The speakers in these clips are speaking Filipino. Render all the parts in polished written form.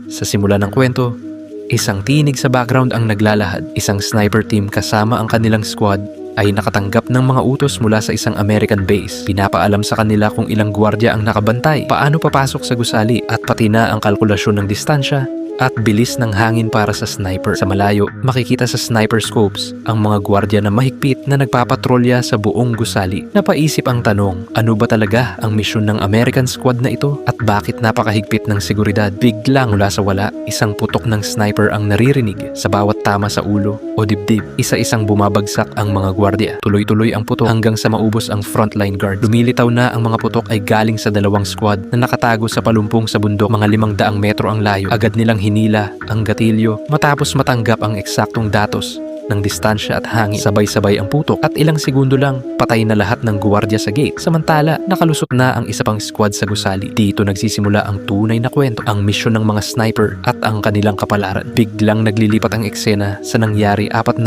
Sa simula ng kwento, isang tinig sa background ang naglalahad. Isang sniper team kasama ang kanilang squad ay nakatanggap ng mga utos mula sa isang American base. Pinapaalam sa kanila kung ilang gwardiya ang nakabantay, paano papasok sa gusali, at pati na ang kalkulasyon ng distansya at bilis ng hangin para sa sniper. Sa malayo, makikita sa sniper scopes ang mga gwardiya na mahigpit na nagpapatrolya sa buong gusali. Napaisip ang tanong, ano ba talaga ang misyon ng American squad na ito at bakit napakahigpit ng seguridad? Biglang mula sa wala, isang putok ng sniper ang naririnig sa bawat tama sa ulo o dibdib. Isa-isang bumabagsak ang mga gwardiya. Tuloy-tuloy ang putok hanggang sa maubos ang frontline guard. Lumilitaw na ang mga putok ay galing sa dalawang squad na nakatago sa palumpong sa bundok. Mga 500 metro ang layo. Agad nilang hinila ang gatilyo matapos matanggap ang eksaktong datos ng distansya at hangin. Sabay-sabay ang putok at ilang segundo lang patay na lahat ng gwardiya sa gate. Samantala, nakalusot na ang isa pang squad sa gusali. Dito nagsisimula ang tunay na kwento, ang misyon ng mga sniper at ang kanilang kapalaran. Biglang naglilipat ang eksena sa nangyari 48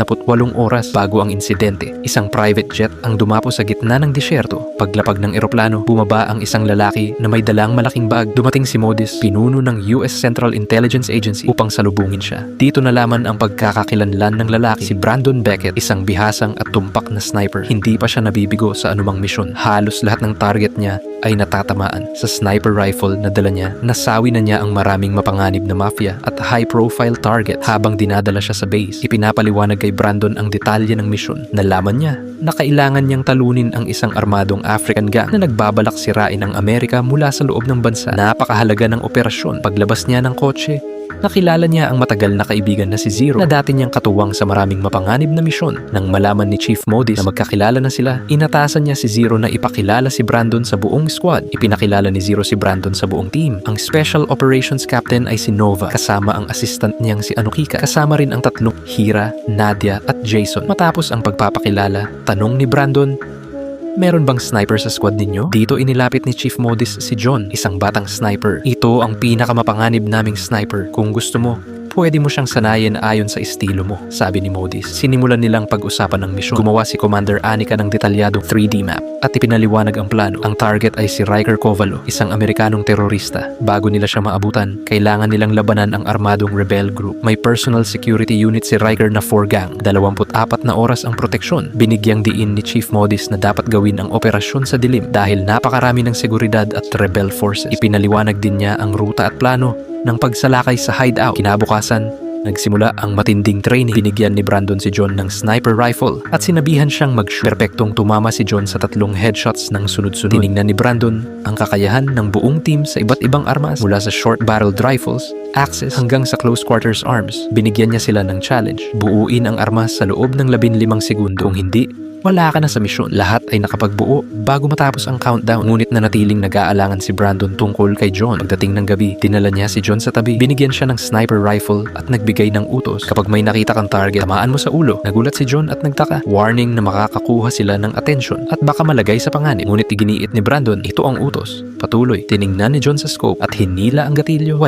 oras bago ang insidente. Isang private jet ang dumapo sa gitna ng disyerto. Paglapag ng eroplano, bumaba ang isang lalaki na may dalang malaking bag. Dumating si Modis, pinuno ng US Central Intelligence Agency, upang salubungin siya. Dito nalaman ang pagkakakilanlan ng lalaki, si Brandon Beckett, isang bihasang at tumpak na sniper. Hindi pa siya nabibigo sa anumang misyon. Halos lahat ng target niya ay natatamaan. Sa sniper rifle na dala niya, nasawi na niya ang maraming mapanganib na mafia at high-profile target. Habang dinadala siya sa base, ipinapaliwanag kay Brandon ang detalye ng misyon. Nalaman niya na kailangan niyang talunin ang isang armadong African gang na nagbabalak sirain ang Amerika mula sa loob ng bansa. Napakahalaga ng operasyon. Paglabas niya ng kotse, nakilala niya ang matagal na kaibigan na si Zero na dati niyang katuwang sa maraming mapanganib na misyon. Nang malaman ni Chief Modis na magkakilala na sila, inatasan niya si Zero na ipakilala si Brandon sa buong squad. Ipinakilala ni Zero si Brandon sa buong team. Ang Special Operations Captain ay si Nova, kasama ang assistant niyang si Anukika. Kasama rin ang tatlong Hira, Nadia at Jason. Matapos ang pagpapakilala, tanong ni Brandon, meron bang sniper sa squad ninyo? Dito inilapit ni Chief Modis si John, isang batang sniper. Ito ang pinakamapanganib naming sniper. Kung gusto mo, pwede mo siyang sanayin ayon sa estilo mo, sabi ni Modis. Sinimulan nilang pag-usapan ng misyon. Gumawa si Commander Anika ng detalyadong 3D map at ipinaliwanag ang plano. Ang target ay si Riker Kovalo, isang Amerikanong terorista. Bago nila siya maabutan, kailangan nilang labanan ang armadong rebel group. May personal security unit si Riker na 4 gang. 24 na oras ang proteksyon. Binigyang diin ni Chief Modis na dapat gawin ang operasyon sa dilim dahil napakarami ng seguridad at rebel forces. Ipinaliwanag din niya ang ruta at plano ng pagsalakay sa hideout. Kinabukasan, nagsimula ang matinding training. Binigyan ni Brandon si John ng sniper rifle at sinabihan siyang mag-shoot. Perpektong tumama si John sa 3 headshots ng sunod-sunod. Tiningnan ni Brandon ang kakayahan ng buong team sa iba't ibang armas, mula sa short-barreled rifles, axes, hanggang sa close quarters arms. Binigyan niya sila ng challenge. Buuin ang armas sa loob ng 15 segundo. Kung hindi, wala ka na sa misyon. Lahat ay nakapagbuo bago matapos ang countdown. Ngunit nanatiling nag-aalangan si Brandon tungkol kay John. Pagdating ng gabi, dinala niya si John sa tabi. Binigyan siya ng sniper rifle at nagbigay ng utos. Kapag may nakita kang target, tamaan mo sa ulo. Nagulat si John at nagtaka. Warning na makakakuha sila ng atensyon at baka malagay sa panganib. Ngunit iginiit ni Brandon, ito ang utos. Patuloy. Tiningnan ni John sa scope at hinila ang gatilyo.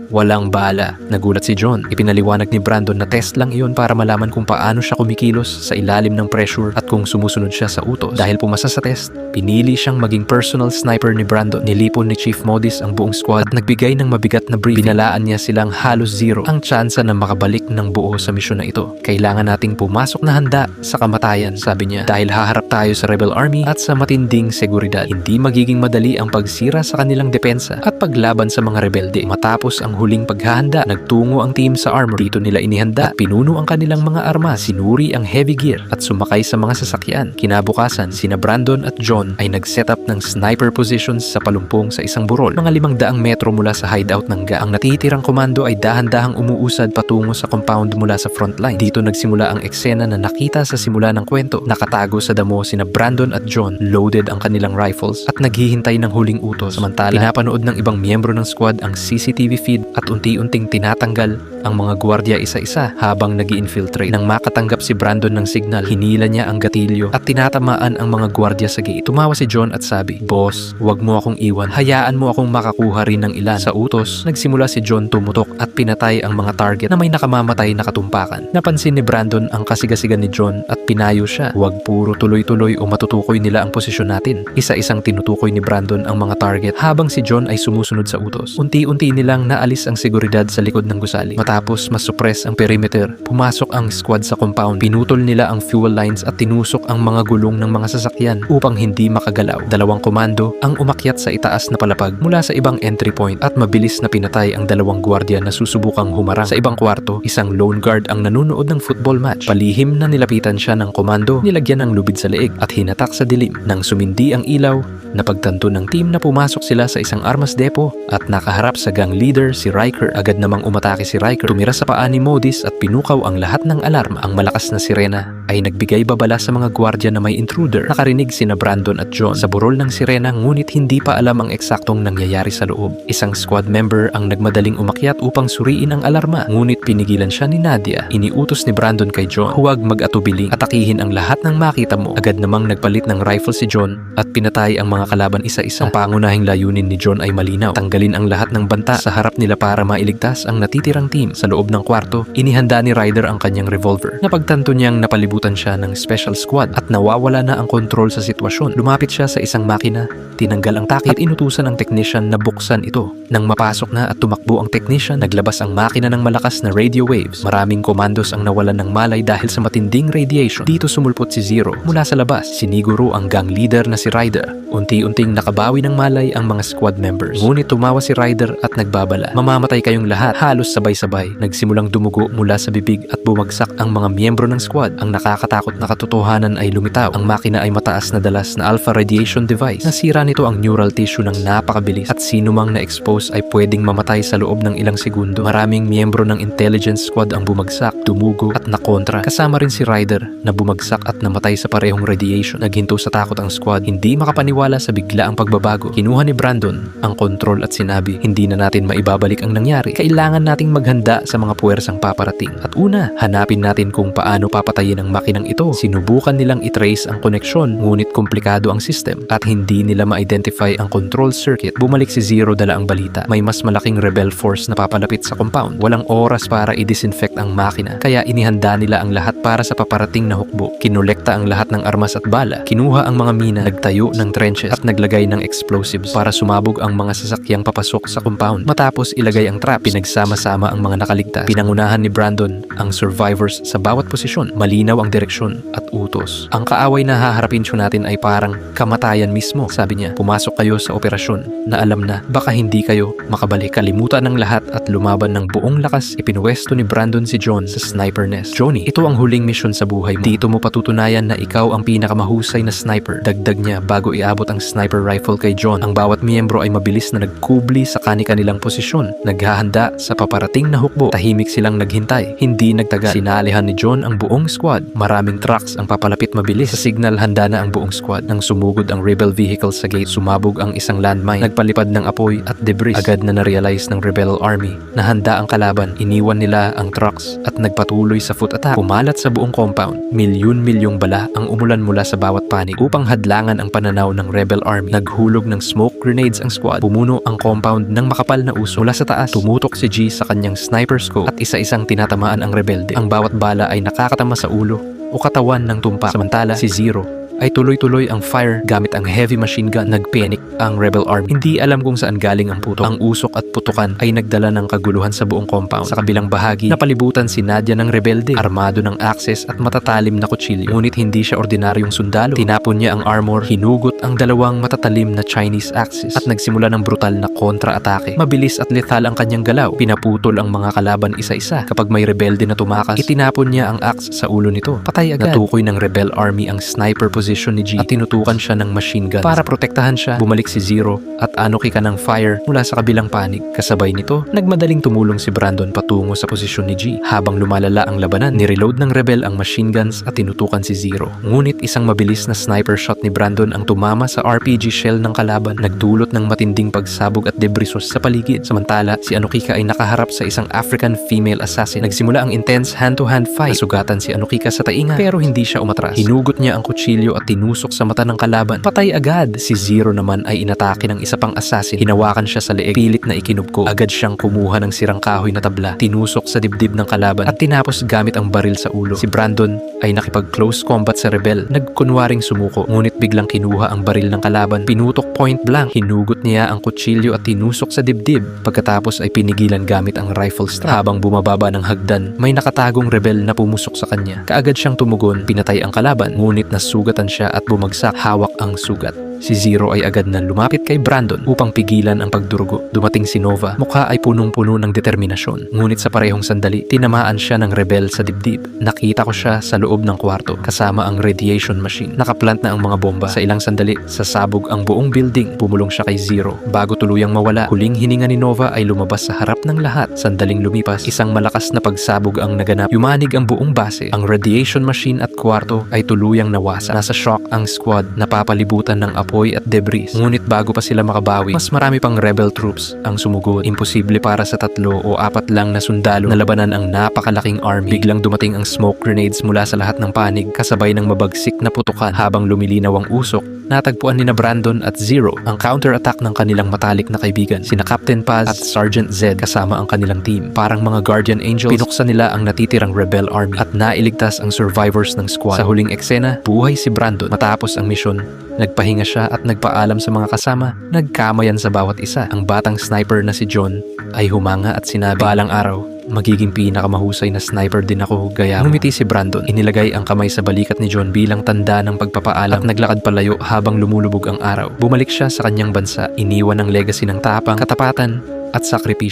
Walang bala. Nagulat si John. Ipinaliwanag ni Brandon na test lang iyon para malaman kung paano siya kumikilos sa ilalim ng pressure at kung sumusunod siya sa utos. Dahil pumasa sa test, pinili siyang maging personal sniper ni Brandon. Nilipon ni Chief Modis ang buong squad at nagbigay ng mabigat na briefing. Binalaan niya silang halos zero ang tsansa na makabalik ng buo sa misyon na ito. Kailangan nating pumasok na handa sa kamatayan, sabi niya, dahil haharap tayo sa rebel army at sa matinding seguridad. Hindi magiging madali ang pagsira sa kanilang depensa at paglaban sa mga rebelde. Matapos ang huling paghahanda, nagtungo ang team sa armor. Dito nila inihanda at pinuno ang kanilang mga armas. Sinuri ang heavy gear at sumakay sa mga sasakyan. Kinabukasan, sina Brandon at John ay nag-set up ng sniper positions sa palumpong sa isang burol, mga 500 metro mula sa hideout ng gang. Ang natitirang komando ay dahan-dahang umuusad patungo sa compound mula sa frontline. Dito nagsimula ang eksena na nakita sa simula ng kwento. Nakatago sa damo sina Brandon at John, loaded ang kanilang rifles at naghihintay ng huling utos. Samantala, pinapanood ng ibang miyembro ng squad ang CCTV feed at unti-unting tinatanggal ang mga gwardiya isa-isa habang nag-i-infiltrate. Nang makatanggap si Brandon ng signal, hinila niya ang gatilyo at tinatamaan ang mga gwardiya sa gate. Tumawa si John at sabi, "Boss, huwag mo akong iwan. Hayaan mo akong makakuha rin ng ilan." Sa utos, nagsimula si John tumutok at pinatay ang mga target na may nakamamatay na katumpakan. Napansin ni Brandon ang kasigasigan ni John at Pinayo siya, huwag puro tuloy-tuloy o matutukoy nila ang posisyon natin. Isa-isang tinutukoy ni Brandon ang mga target habang si John ay sumusunod sa utos. Unti-unti nilang naalis ang seguridad sa likod ng gusali. Matapos masuppress ang perimeter, pumasok ang squad sa compound. Pinutol nila ang fuel lines at tinusok ang mga gulong ng mga sasakyan upang hindi makagalaw. Dalawang komando ang umakyat sa itaas na palapag mula sa ibang entry point at mabilis na pinatay ang dalawang gwardiya na susubukang humarang. Sa ibang kwarto, isang lone guard ang nanonood ng football match. Palihim na nilapitan siya ng komando, nilagyan ng lubid sa leeg at hinatak sa dilim. Nang sumindi ang ilaw, napagtanto ng team na pumasok sila sa isang armas depot at nakaharap sa gang leader si Riker. Agad namang umatake si Riker, tumira sa paa ni Modis at pinukaw ang lahat ng alarma. Ang malakas na sirena ay nagbigay babala sa mga gwardiya na may intruder. Nakarinig sina Brandon at John sa burol ng sirena ngunit hindi pa alam ang eksaktong nangyayari sa loob. Isang squad member ang nagmadaling umakyat upang suriin ang alarma ngunit pinigilan siya ni Nadia. Iniutos ni Brandon kay John, huwag mag-atubili, atakihin ang lahat ng makita mo. Agad namang nagpalit ng rifle si John at pinatay ang mga kalaban isa-isa. Ang pangunahing layunin ni John ay malinaw, tanggalin ang lahat ng banta sa harap nila para mailigtas ang natitirang team. Sa loob ng kwarto, inihanda ni Ryder ang kanyang revolver. Napagtanto niyang napalibutan siya ng special squad at nawawala na ang kontrol sa sitwasyon. Lumapit siya sa isang makina, tinanggal ang takip at inutusan ang technician na buksan ito. Nang mapasok na at tumakbo ang technician, naglabas ang makina ng malakas na radio waves. Maraming komandos ang nawalan ng malay dahil sa matinding radiation. Dito sumulpot si Zero. Mula sa labas, siniguro ang gang leader na si Ryder. Unti-unting nakabawi ng malay ang mga squad members. Ngunit tumawa si Ryder at nagbabala. Mamamatay kayong lahat. Halos sabay-sabay. Nagsimulang dumugo mula sa bibig at bumagsak ang mga miyembro ng squad. Ang nakakatakot na katotohanan ay lumitaw. Ang makina ay mataas na dalas na alpha radiation device. Nasira nito ang neural tissue ng napakabilis at sino mang na-expose ay pwedeng mamatay sa loob ng ilang segundo. Maraming miyembro ng intelligence squad ang bumagsak, dumugo at nakontra. Kasama rin si Ryder na bumagsak at namatay sa parehong radiation. Naghinto sa takot ang squad, hindi makapaniwala sa biglaang pagbabago. Kinuha ni Brandon ang kontrol at sinabi, hindi na natin maibabalik ang nangyari. Kailangan nating maghanda sa mga puwersang paparating. At una, hanapin natin kung paano papatayin ang makinang ito. Sinubukan nilang i-trace ang koneksyon, ngunit komplikado ang system at hindi nila ma-identify ang control circuit. Bumalik si Zero, dala ang balita. May mas malaking rebel force na papalapit sa compound. Walang oras para i-disinfect ang makina, kaya inihanda nila ang lahat para sa paparating na hukbo. Kinolekta ang lahat ng armas at bala, kinuha ang mga mina, nagtayo ng trenches at naglagay ng explosives para sumabog ang mga sasakyang papasok sa compound. Matapos ilagay ang trap, pinagsama-sama ang mga nakaligtas. Pinangunahan ni Brandon ang survivors sa bawat posisyon. Malinaw ang direksyon at utos. Ang kaaway na haharapin natin ay parang kamatayan mismo, sabi niya. Pumasok kayo sa operasyon na alam na baka hindi kayo makabalik. Kalimutan ng lahat at lumaban ng buong lakas. Ipinuwesto ni Brandon si John sa sniper nest. Johnny, ito ang huling misyon sa buhay mo. Dito mo patutunayan na ikaw ang pinakamahusay na sniper. Dagdag niya bago iabot ang sniper rifle kay John. Ang bawat miyembro ay mabilis na nagkubli sa kani-kanilang posisyon. Naghahanda sa paparating na hukbo. Tahimik silang naghintay. Hindi nagtagal. Sinalihan ni John ang buong squad. Maraming trucks ang papalapit mabilis. Sa signal, handa na ang buong squad. Nang sumugod ang rebel vehicle sa gate, sumabog ang isang landmine. Nagpalipad ng apoy at debris. Agad na na-realize ng rebel army na handa ang kalaban. Iniwan nila ang trucks at nagpatuloy sa foot attack. Pumalat sa buong compound. Milyon-milyong bala ang umulan mula sa bawat panig upang hadlangan ang pananaw ng rebel army. Naghulog ng smoke grenades ang squad. Pumuno ang compound ng makapal na uso. Mula sa taas, tumutok si G sa kanyang sniper scope at isa-isang tinatamaan ang rebelde. Ang bawat bala ay nakakatama sa ulo o katawan ng tumpak. Samantala, si Zero ay tuloy-tuloy ang fire gamit ang heavy machine gun. Nagpanic ang rebel army. Hindi alam kung saan galing ang putok. Ang usok at putukan ay nagdala ng kaguluhan sa buong compound. Sa kabilang bahagi, napalibutan si Nadia ng rebelde, armado ng axes at matatalim na kutsilyo. Ngunit hindi siya ordinaryong sundalo. Tinapon niya ang armor, hinugot ang dalawang matatalim na Chinese axes at nagsimula ng brutal na kontra-atake. Mabilis at lethal ang kanyang galaw. Pinaputol ang mga kalaban isa-isa. Kapag may rebelde na tumakas, itinapon niya ang axe sa ulo nito. Patay agad. Natukoy ng rebel army ang sniper position ni G at tinutukan siya ng machine guns. Para protektahan siya, bumalik si Zero at anoki ka ng fire mula sa kabilang panig. Kasabay nito, nagmadaling tumulong si Brandon patungo sa posisyon ni G. Habang lumalala ang labanan, nireload ng rebel ang machine guns at tinutukan si Zero. Ngunit isang mabilis na sniper shot ni Brandon ang tumama sa RPG shell ng kalaban, nagdulot ng matinding pagsabog at debrisos sa paligid. Samantala, si Anokika ay nakaharap sa isang African female assassin. Nagsimula ang intense hand-to-hand fight. Nasugatan si Anokika sa tainga pero hindi siya umatras. Hinugot niya ang kutsilyo at tinusok sa mata ng kalaban. Patay agad. Si Zero naman ay inatake ng isa pang assassin. Hinawakan siya sa leeg, pilit na ikinubko. Agad siyang kumuha ng sirang kahoy na tabla, tinusok sa dibdib ng kalaban at tinapos gamit ang baril sa ulo. Si Brandon ay nakipag-close combat sa rebel. Nagkunwaring sumuko, ngunit biglang kinuha ang baril ng kalaban. Pinutok point blank. Hinugot niya ang kutsilyo at tinusok sa dibdib. Pagkatapos ay pinigilan gamit ang rifle strap. Habang bumababa ng hagdan, may nakatagong rebel na pumusok sa kanya. Kaagad siyang tumugon, pinatay ang kalaban, ngunit nasugatan siya at bumagsak. Hawak ang sugat. Si Zero ay agad na lumapit kay Brandon upang pigilan ang pagdurugo. Dumating si Nova. Mukha ay punong-puno ng determinasyon. Ngunit sa parehong sandali, tinamaan siya ng rebel sa dibdib. Nakita ko siya sa loob ng kwarto kasama ang radiation machine. Nakaplant na ang mga bomba. Sa ilang sandali, sasabog ang buong building. Pumulong siya kay Zero. Bago tuluyang mawala, huling hininga ni Nova ay lumabas sa harap ng lahat. Sandaling lumipas, isang malakas na pagsabog ang naganap. Yumanig ang buong base. Ang radiation machine at kwarto ay tuluyang nawasa. Nasa shock ang squad, napapalibutan ng apoy at debris. Ngunit bago pa sila makabawi, mas marami pang rebel troops ang sumugod. Imposible para sa 3 o 4 lang na sundalo na labanan ang napakalaking army. Biglang dumating ang smoke grenades mula sa lahat ng panig, kasabay ng mabagsik na putukan. Habang lumilinaw ang usok, natagpuan ni na Brandon at Zero ang counter-attack ng kanilang matalik na kaibigan. Sina Captain Paz at Sergeant Zed kasama ang kanilang team. Parang mga guardian angels, pinuksan nila ang natitirang rebel army at nailigtas ang survivors ng squad. Sa huling eksena, buhay si Brandon. Matapos ang misyon, nagpahinga siya at nagpaalam sa mga kasama. Nagkamayan sa bawat isa. Ang batang sniper na si John ay humanga at sinabi, "Balang araw, magiging pinakamahusay na sniper din ako gaya." Ngumiti si Brandon. Inilagay ang kamay sa balikat ni John bilang tanda ng pagpapaalam at naglakad palayo habang lumulubog ang araw. Bumalik siya sa kanyang bansa. Iniwan ang legacy ng tapang, katapatan at sakripisyo.